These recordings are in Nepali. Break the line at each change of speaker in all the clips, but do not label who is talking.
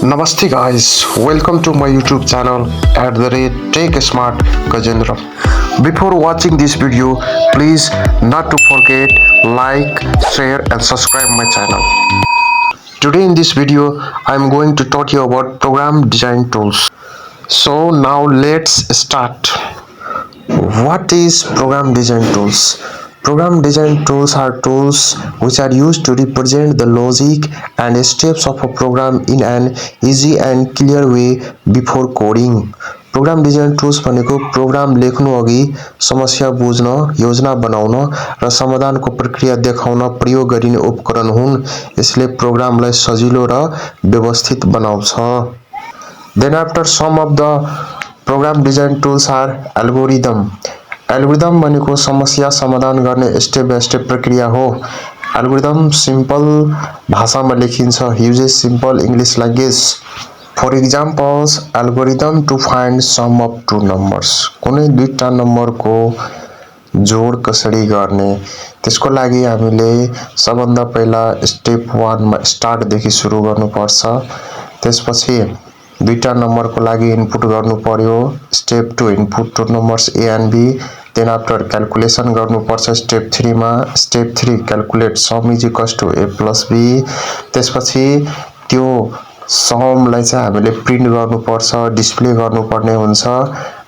Namaste guys, welcome to my YouTube channel at the rate Take Smart Gajendra. Before watching this video, please not to forget like, share and subscribe my channel. Today in this video, I am going to talk you about program design tools. So now let's start. What is program design tools? Program design tools are tools which are used to represent the logic and steps of a program in an easy and clear way before coding. Program design tools भनेको प्रोग्राम लेख्नु अघि समस्या बुझ्न, योजना बनाउन र समाधानको प्रक्रिया देखाउन प्रयोग गरिने उपकरण हुन्। यसले प्रोग्रामलाई सजिलो र व्यवस्थित बनाउँछ। Then after some of the program design tools are algorithm. Algorithm भनेको समस्या समाधान गर्ने स्टेप बाइ स्टेप प्रक्रिया हो। एल्गोरिदम सिम्पल भाषामा लेखिन्छ, uses simple English language. For examples, algorithm to find sum of two numbers. कुनै दुईटा नम्बरको जोड कसरी गर्ने, त्यसको लागि हामीले सबभन्दा पहिला स्टेप 1 मा स्टार्ट देखि सुरु गर्नुपर्छ। त्यसपछि दुईटा नम्बरको लागि इनपुट गर्नु पर्यो। Step 2 input two numbers A and B. Then after calculation गर्नुपर्छ स्टेप 3 मा। Step 3 calculate sum is equals to A plus B. त्यसपछि त्यो समलाई चाहिँ हामीले प्रिन्ट गर्नुपर्छ, डिस्प्ले गर्नुपर्ने हुन्छ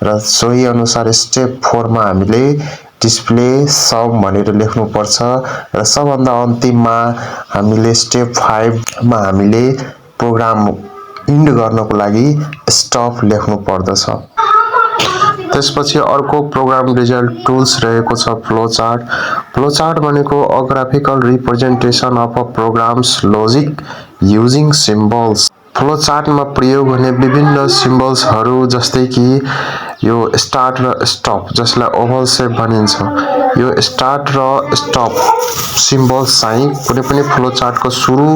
र सोही अनुसार स्टेप 4 मा हामीले डिस्प्ले सम भनेर लेख्नुपर्छ र सबभन्दा अन्तिममा हामीले स्टेप 5 मा हामीले प्रोग्राम इन्ड गर्नको लागि स्टप लेख्नु पर्दछ। त्यसपछि अर्को प्रोग्राम डिजाइन टुल्स रहेको छ फ्लो चार्ट। फ्लो चार्ट भनेको a graphical representation of a program's logic using symbols. Flow चार्टमा प्रयोग हुने विभिन्न सिम्बल्सहरू जस्तै कि यो स्टार्ट र स्टप, जसलाई ओभल शेप भनिन्छ। यो स्टार्ट र स्टप सिम्बल्स चाहिँ कुनै पनि फ्लो चार्टको सुरु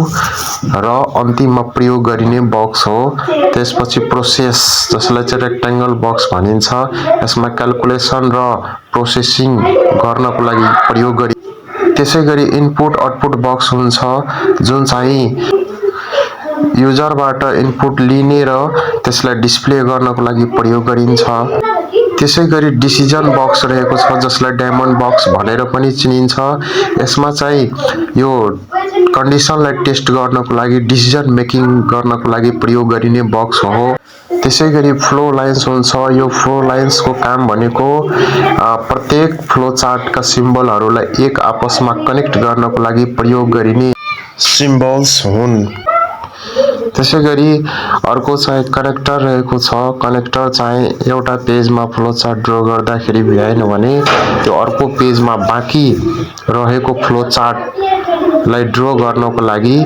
र अन्तिममा प्रयोग गरिने बक्स हो। त्यसपछि प्रोसेस, जसलाई चाहिँ रेक्टेंगल बक्स भनिन्छ, यसमा क्याल्कुलेसन र प्रोसेसिङ गर्नको लागि प्रयोग गरी। त्यसैगरी इनपुट आउटपुट बक्स हुन्छ, जुन चाहिँ युजरबाट इनपुट लिने र त्यसलाई डिस्प्ले गर्नको लागि प्रयोग गरिन्छ। त्यसैगरी डिसिजन बक्स रहेको छ, जसलाई डायमन्ड बक्स भनेर पनि चिनिन्छ। यसमा चाहिँ यो कन्डिसनलाई टेस्ट गर्नको लागि, डिसिजन मेकिङ गर्नको लागि प्रयोग गरिने बक्स हो। त्यसैगरी फ्लो लाइन्स हुन्छ। यो फ्लो लाइन्सको काम भनेको प्रत्येक फ्लो चार्टका सिम्बलहरूलाई एक आपसमा कनेक्ट गर्नको लागि प्रयोग गरिने सिम्बल्स हुन्। त्यसैगरी अर्को चाहिँ कनेक्टर रहेको छ। कनेक्टर चाहिँ एउटा पेजमा फ्लो चार्ट ड्र गर्दाखेरि भ्याएन भने त्यो अर्को पेजमा बाँकी रहेको फ्लो चार्टलाई ड्र गर्नको लागि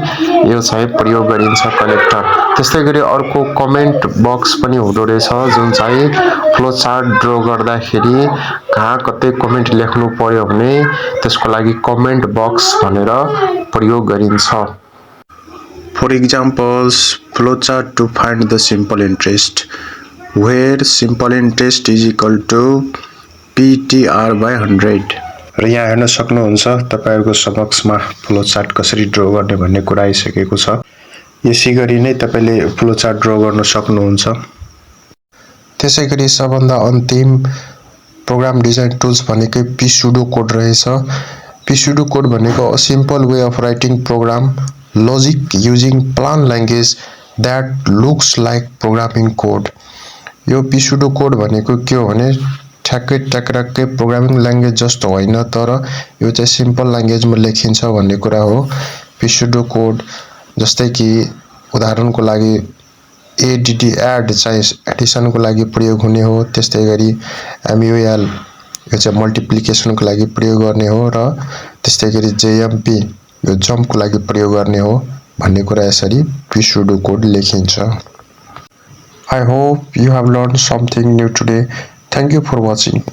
यो चाहिँ प्रयोग गरिन्छ कनेक्टर। त्यस्तैगरी अर्को कमेन्ट बक्स पनि हुँदो रहेछ, जुन चाहिँ फ्लो चार्ट ड्र गर्दाखेरि कहाँ कतै कमेन्ट लेख्नु पर्यो भने त्यसको लागि कमेन्ट बक्स भनेर प्रयोग गरिन्छ। For examples, flowchart to find the simple interest, where simple interest is equal to PTR by 100। र यहाँ हेर्न सक्नुहुन्छ तपाईहरुको समक्षमा फ्लोचार्ट कसरी ड्र गर्ने भन्ने कुरा आइसकेको छ। यसै गरी नै तपाईले फ्लोचार्ट ड्र गर्न सक्नुहुन्छ। त्यसैगरी सबभन्दा अन्तिम प्रोग्राम डिजाइन टुल्स भनेकै pseudo कोड रहेछ। pseudo कोड भनेको a simple way of writing program logic using plain language that looks like programming code। यो pseudo कोड भनेको के हो भने ठ्याक्कै टकरक्कै प्रोग्रामिङ ल्याङ्ग्वेज जस्तो होइन, तर यो चाहिँ सिम्पल ल्याङ्ग्वेजमा लेखिन्छ भन्ने कुरा हो। pseudo कोड जस्तै कि उदाहरणको लागि add चाहिँ एडिसनको लागि प्रयोग हुने हो। त्यस्तै गरी mul यो चाहिँ मल्टिप्लिकेसनको लागि प्रयोग गर्ने हो र त्यस्तै गरी jmp यो जम्पको लागि प्रयोग गर्ने हो भन्ने कुरा यसरी pseudo कोड लेखिन्छ। I hope you have learned something new today. Thank you for watching.